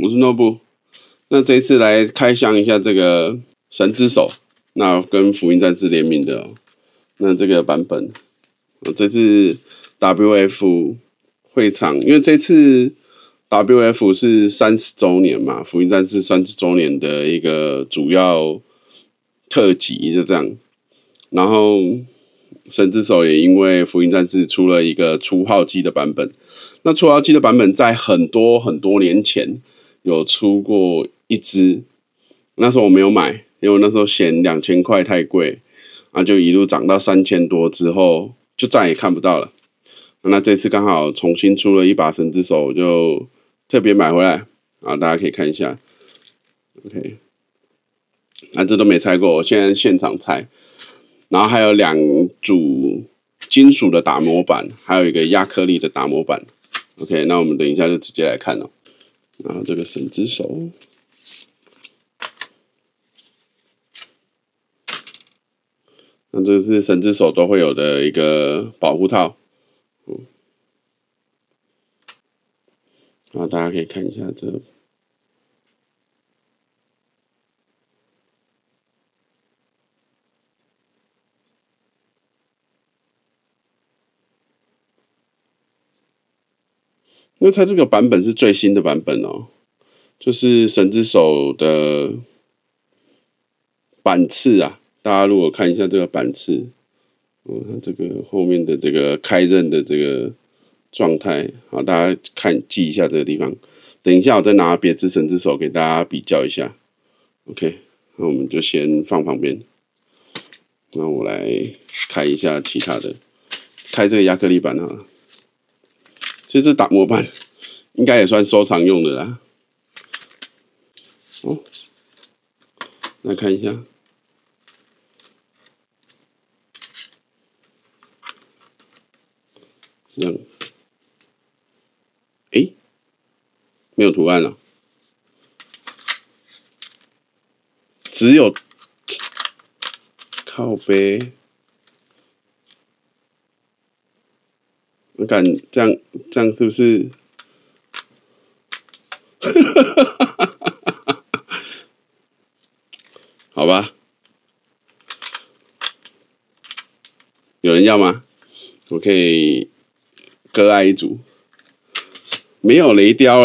我是诺布。那这一次来开箱一下这个神之手，那跟福音战士联名的那这个版本，这次 WF 会场，因为这次 WF 是30周年嘛，福音战士30周年的一个主要特辑，就这样。然后神之手也因为福音战士出了一个初号机的版本，那初号机的版本在很多年前有出过一支，那时候我没有买，因为我那时候嫌2000块太贵，就一路涨到3000多之后就再也看不到了。那这次刚好重新出了一把神之手，我就特别买回来大家可以看一下。OK， 这都没拆过，我现在现场拆。然后还有2组金属的打磨板，还有一个亚克力的打磨板。OK， 那我们等一下就直接来看了。然后这个神之手，那这是神之手都会有的一个保护套。然后大家可以看一下这个。因为它这个版本是最新的版本就是神之手的板刺大家如果看一下这个板刺，它这个后面的这个开刃的这个状态，好，大家记一下这个地方。等一下我再拿别支神之手给大家比较一下。OK， 那我们就先放旁边。那我来开一下其他的，开这个亚克力板好了。其实这打磨板应该也算收藏用的啦。来看一下，这样，没有图案了，只有靠背。我感这样是不是？好吧，有人要吗？我可以割爱一组。没有雷雕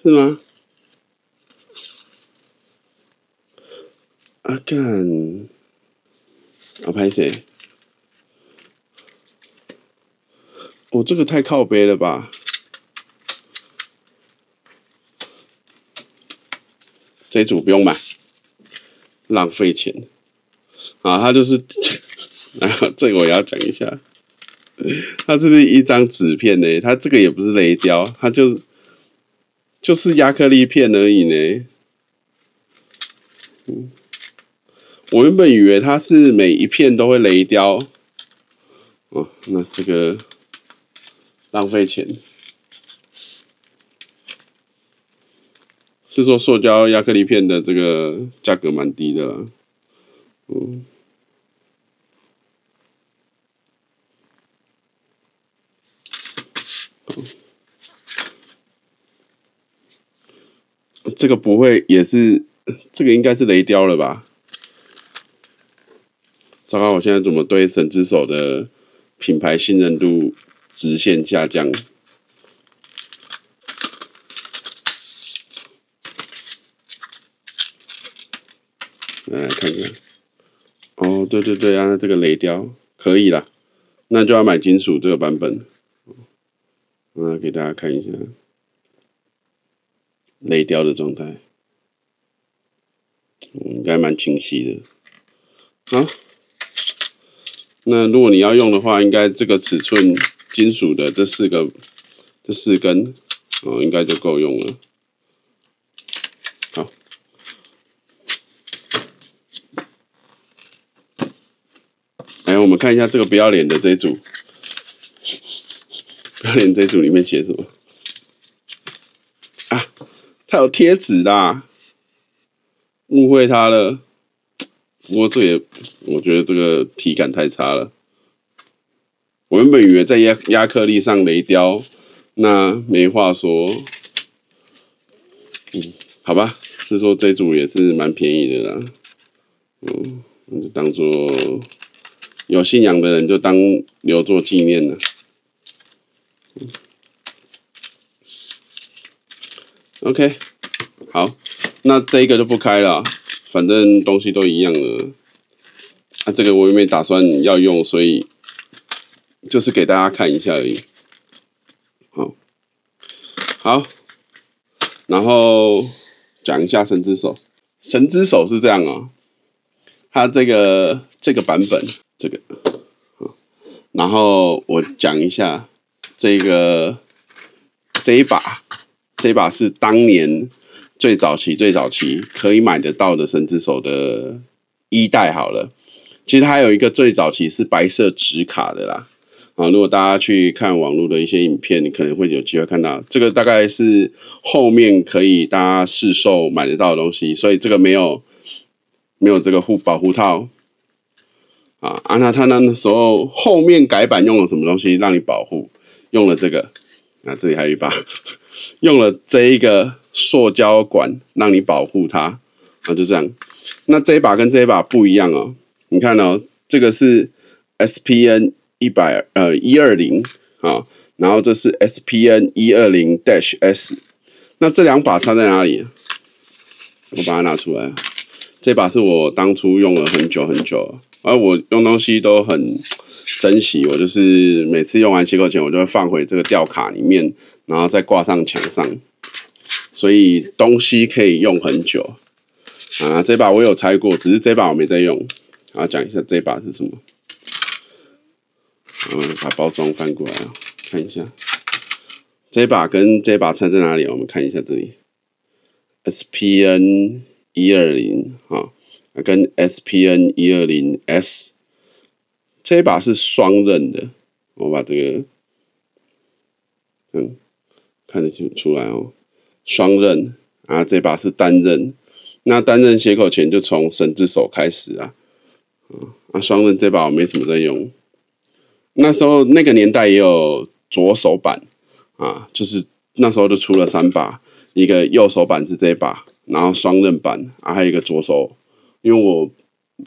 是吗？干，拍谁？这个太靠背了吧！这一组不用买，浪费钱。它就是，这个我也要讲一下。它这是一张纸片呢，它这个也不是雷雕，它就是亚克力片而已呢。我原本以为它是每一片都会雷雕。那这个浪费钱。是说塑胶亚克力片的这个价格蛮低的啦。这个不会也是，这个应该是雷雕了吧？糟糕，我现在怎么对神之手的品牌信任度直线下降？来看看。对那这个雷雕可以啦，那就要买金属这个版本。给大家看一下雷雕的状态，应该蛮清晰的。那如果你要用的话，应该这个尺寸金属的这4根，应该就够用了。好，我们看一下这个不要脸的这一组，不要脸这一组里面写什么？它有贴纸啦，误会它了。不过我觉得这个体感太差了。我原本以为在亚克力上雷雕那没话说，好吧，是说这组也是蛮便宜的啦，那就当做有信仰的人就当留作纪念了。OK， 好，那这一个就不开了，反正东西都一样了。这个我也没打算要用，所以就是给大家看一下而已。好，然后讲一下神之手。神之手是这样它这个版本这个，然后我讲一下这一把是当年最早期可以买得到的神之手的1代好了。其实它有一个最早期是白色纸卡的啦。如果大家去看网络的一些影片，你可能会有机会看到，这个大概是后面可以大家市售买得到的东西，所以这个没有这个保护套那他那时候后面改版用了什么东西让你保护？用了这个这里还有一把，用了这一个塑胶管让你保护它就这样。那这一把跟这一把不一样你看这个是 SPN 120然后这是 SPN 120-S。那这2把差在哪里？我把它拿出来，这把是我当初用了很久，而我用东西都很珍惜，我就是每次用完切口钳，我就会放回这个吊卡里面，然后再挂上墙上，所以东西可以用很久这把我有拆过，只是这把我没在用。讲一下这把是什么。把包装翻过来看一下，这把跟这把差在哪里？我们看一下这里 ，SPN 120跟 SPN 120-S， 这把是双刃的，我把这个看得出来双刃这把是单刃，那单刃切口钳就从神之手开始双刃这把我没什么在用。那时候那个年代也有左手版就是那时候就出了3把，一个右手版是这把，然后双刃版还有一个左手，因为我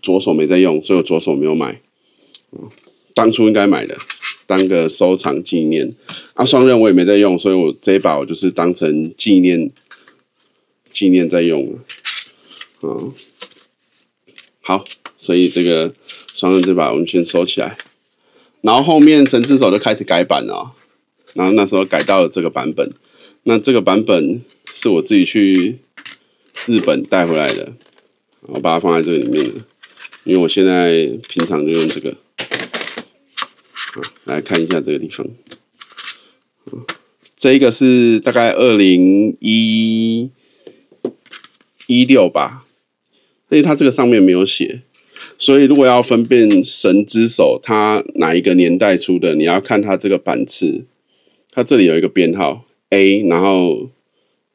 左手没在用，所以我左手没有买当初应该买的，当个收藏纪念双刃我也没在用，所以我这一把我就是当成纪念在用好，所以这个双刃这把我们先收起来。然后后面神之手就开始改版了然后那时候改到了这个版本。那这个版本是我自己去日本带回来的，我把它放在这里面了，因为我现在平常就用这个。来看一下这个地方，这一个是大概2016吧，而且它这个上面没有写。所以，如果要分辨神之手它哪一个年代出的，你要看它这个版次，它这里有一个编号 A， 然后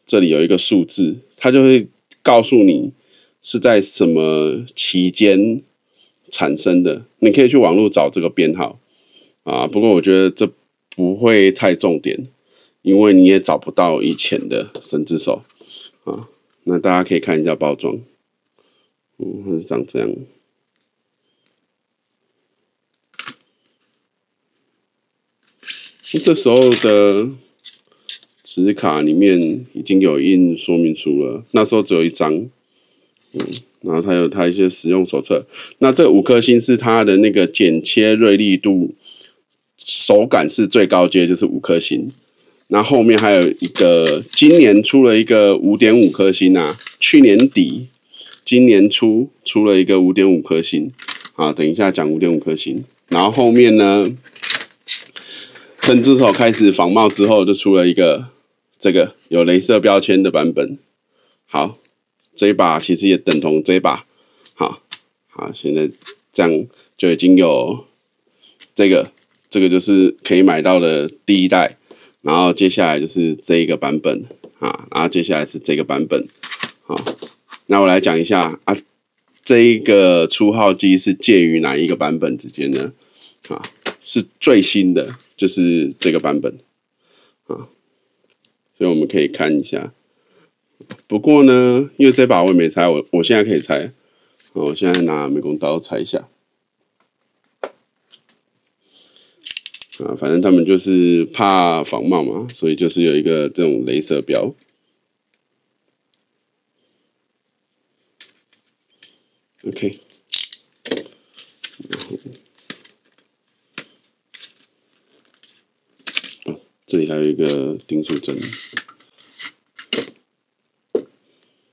这里有一个数字，它就会告诉你是在什么期间产生的。你可以去网络找这个编号不过我觉得这不会太重点，因为你也找不到以前的神之手那大家可以看一下包装，它是长这样。这时候的纸卡里面已经有印说明书了，那时候只有1张，然后它有它一些使用手册。那这5颗星是它的那个剪切锐利度，手感是最高阶，就是5颗星。那后面还有一个，今年出了一个 5.5 颗星去年底，今年出了一个 5.5 颗星等一下讲 5.5 颗星。然后后面呢？神之手开始仿冒之后，就出了一个这个有雷射标签的版本。好，这一把其实也等同这一把。好，现在这样就已经有这个就是可以买到的第1代，然后接下来就是这一个版本然后接下来是这个版本。好，那我来讲一下这一个初号机是介于哪一个版本之间呢？是最新的。就是这个版本啊，所以我们可以看一下。不过呢，因为这把我也没拆，我现在可以拆。我现在拿美工刀拆一下。反正他们就是怕仿冒嘛，所以就是有一个这种雷射标。OK， 这里还有一个订书针。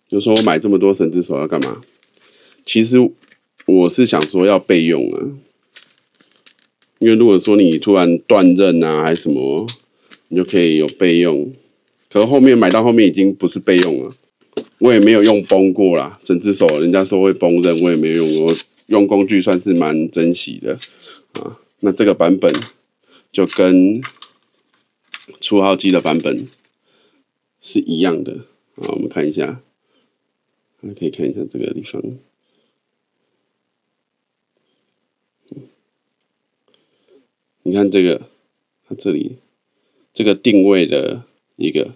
就说我买这么多神之手要干嘛？其实我是想说要备用啊，因为如果说你突然断刃啊还是什么，你就可以有备用。可是后面买到后面已经不是备用了，我也没有用崩过啦。神之手人家说会崩刃，我也没有用过，用工具算是蛮珍惜的啊。那这个版本就跟初号机的版本是一样的啊。我们看一下，可以看一下这个地方。你看这个，它这里这个定位的一个，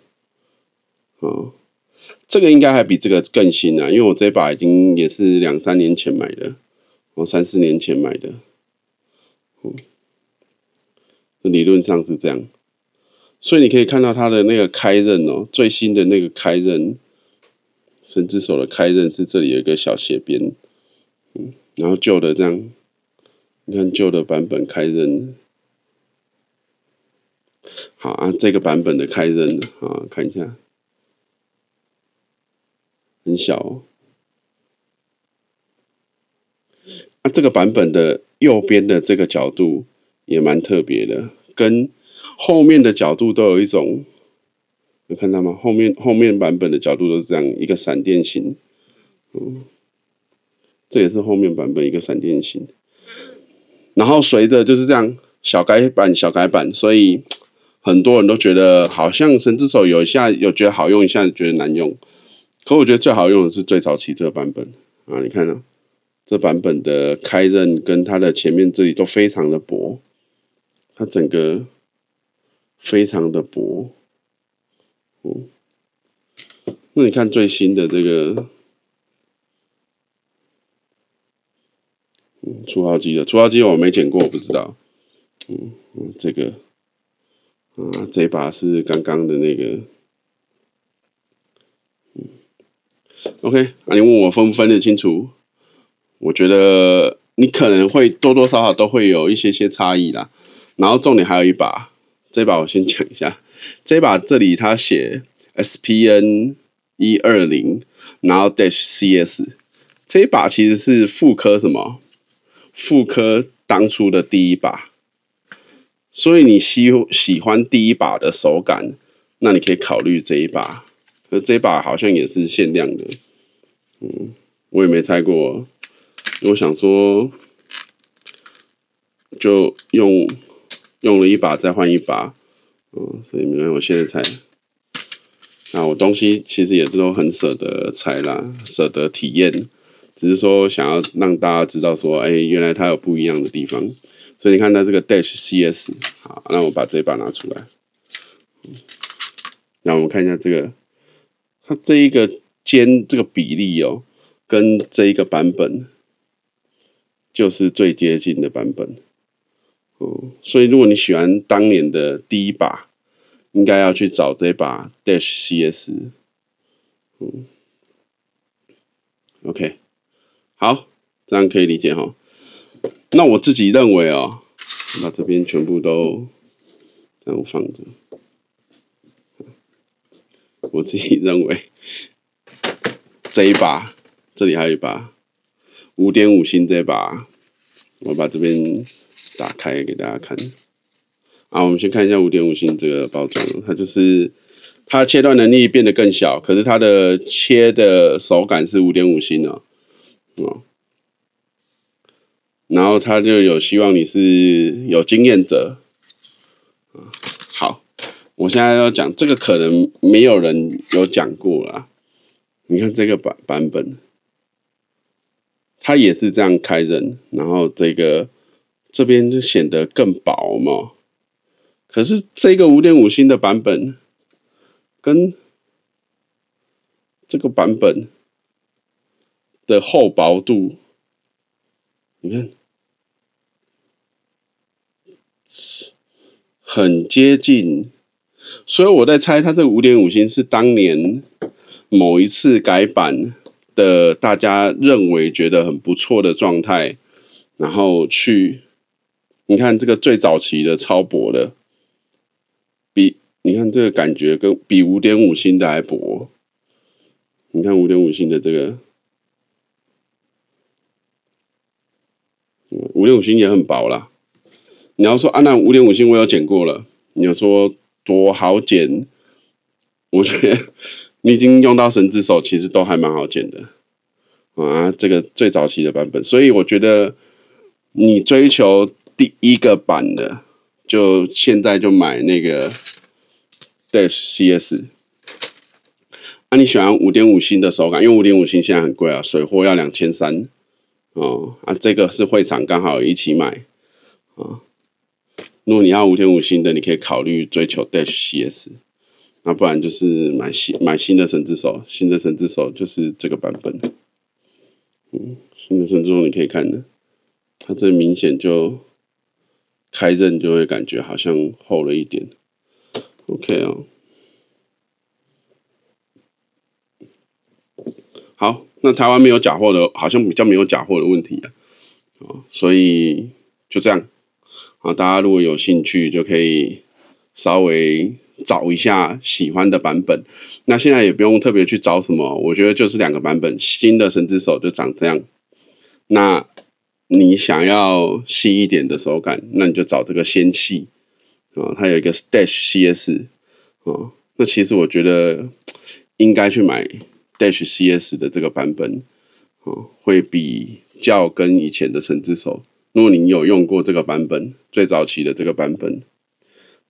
这个应该还比这个更新啊，因为我这把已经也是2、3年前买的，3、4年前买的，理论上是这样，所以你可以看到它的那个开刃哦，最新的那个开刃，神之手的开刃是这里有一个小斜边，然后旧的这样，你看旧的版本开刃。好啊，这个版本的开刃啊，看一下，很小哦。这个版本的右边的这个角度也蛮特别的，跟后面的角度都有一种，有看到吗？后面版本的角度都是这样一个闪电形，这也是后面版本一个闪电形。然后随着就是这样小改版，所以很多人都觉得好像神之手有觉得好用，一下子觉得难用。可我觉得最好用的是最早期这个版本啊，你看啊，这版本的开刃跟它的前面这里都非常的薄，它整个非常的薄。那你看最新的这个，初号机我没剪过，我不知道。这个这把是刚刚的那个。OK， 你问我分不分得清楚？我觉得你可能会多多少少都会有一些差异啦。然后重点还有一把，这把我先讲一下。这把这里它写 SPN 120，然后 -CS， 这一把其实是复刻什么？复刻当初的第一把。所以你喜欢第一把的手感，那你可以考虑这一把。可这一把好像也是限量的，我也没拆过。我想说，就用了一把再换一把，所以没有我现在拆。我东西其实也是都很舍得拆啦，舍得体验，只是说想要让大家知道说，原来它有不一样的地方。所以你看它这个 -CS， 好，那我把这一把拿出来。那我们看一下这个，它这一个尖这个比例哦，跟这一个版本就是最接近的版本。所以如果你喜欢当年的第一把，应该要去找这把 -CS。OK， 好，这样可以理解哈。那我自己认为哦，把这边全部都这样放着。我自己认为这一把，这里还有一把5.5星这一把，我把这边打开给大家看。我们先看一下5.5星这个包装，它就是它切断能力变得更小，可是它的切的手感是5.5星哦。然后他就有希望你是有经验者。好，我现在要讲这个可能没有人有讲过啦。你看这个版本，它也是这样开刃，然后这边就显得更薄嘛。可是这个 5.5 星的版本跟这个版本的厚薄度，你看很接近，所以我在猜它这个 5.5 星是当年某一次改版的，大家认为觉得很不错的状态，然后去你看这个最早期的超薄的，你看这个感觉比 5.5 星的还薄。你看 5.5 星的这个，5.5 星也很薄啦。你要说那5.5 星我有剪过了，你要说多好剪，我觉得你已经用到神之手，其实都还蛮好剪的啊。这个最早期的版本，所以我觉得你追求第一个版的，就现在就买那个 Dash CS。你喜欢 5.5 星的手感，因为 5.5 星现在很贵啊，水货要2300哦。这个是会场刚好一起买啊。如果你要 5.5 星的，你可以考虑追求 Dash CS， 那不然就是买新的神之手，新的神之手就是这个版本。新的神之手你可以看的，它这明显就开刃就会感觉好像厚了一点。OK 哦。好，那台湾没有假货的，好像比较没有假货的问题所以就这样大家如果有兴趣，就可以稍微找一下喜欢的版本。那现在也不用特别去找什么，我觉得就是2个版本，新的神之手就长这样。那你想要细一点的手感，那你就找这个纤细它有一个 Dash CS 那其实我觉得应该去买Dash CS 的这个版本会比较跟以前的神之手，如果你有用过这个版本，最早期的这个版本，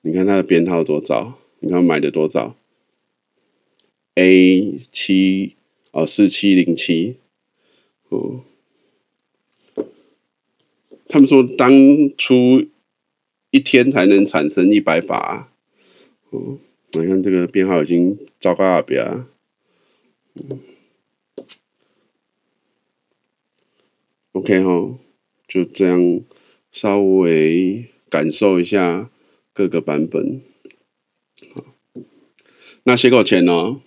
你看它的编号多早，你看买的多早 ，A7 4707他们说当初1天才能产生100把你看这个编号已经糟糕了边OK 就这样稍微感受一下各个版本。那写口钳呢，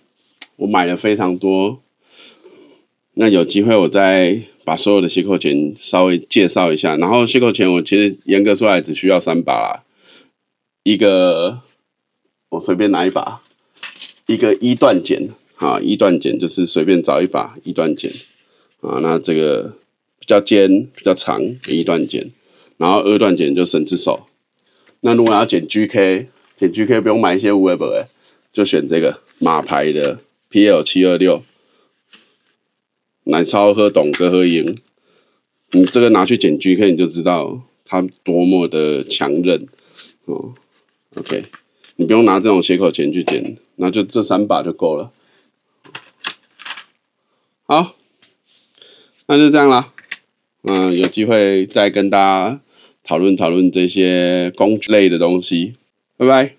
我买了非常多，那有机会我再把所有的写口钳稍微介绍一下。然后写口钳我其实严格说来只需要3把啦，一个我随便拿一把，一个1段剪1段剪就是随便找一把1段剪那这个比较尖比较长1段剪，然后2段剪就神之手。那如果要剪 GK， 剪 GK 不用买一些无为不就选这个马牌的 PL726， 奶超喝懂哥喝赢，你这个拿去剪 GK 你就知道它多么的强韧OK， 你不用拿这种斜口钳去剪，那就这3把就够了。好，那就这样啦。有机会再跟大家讨论这些工具类的东西。拜拜。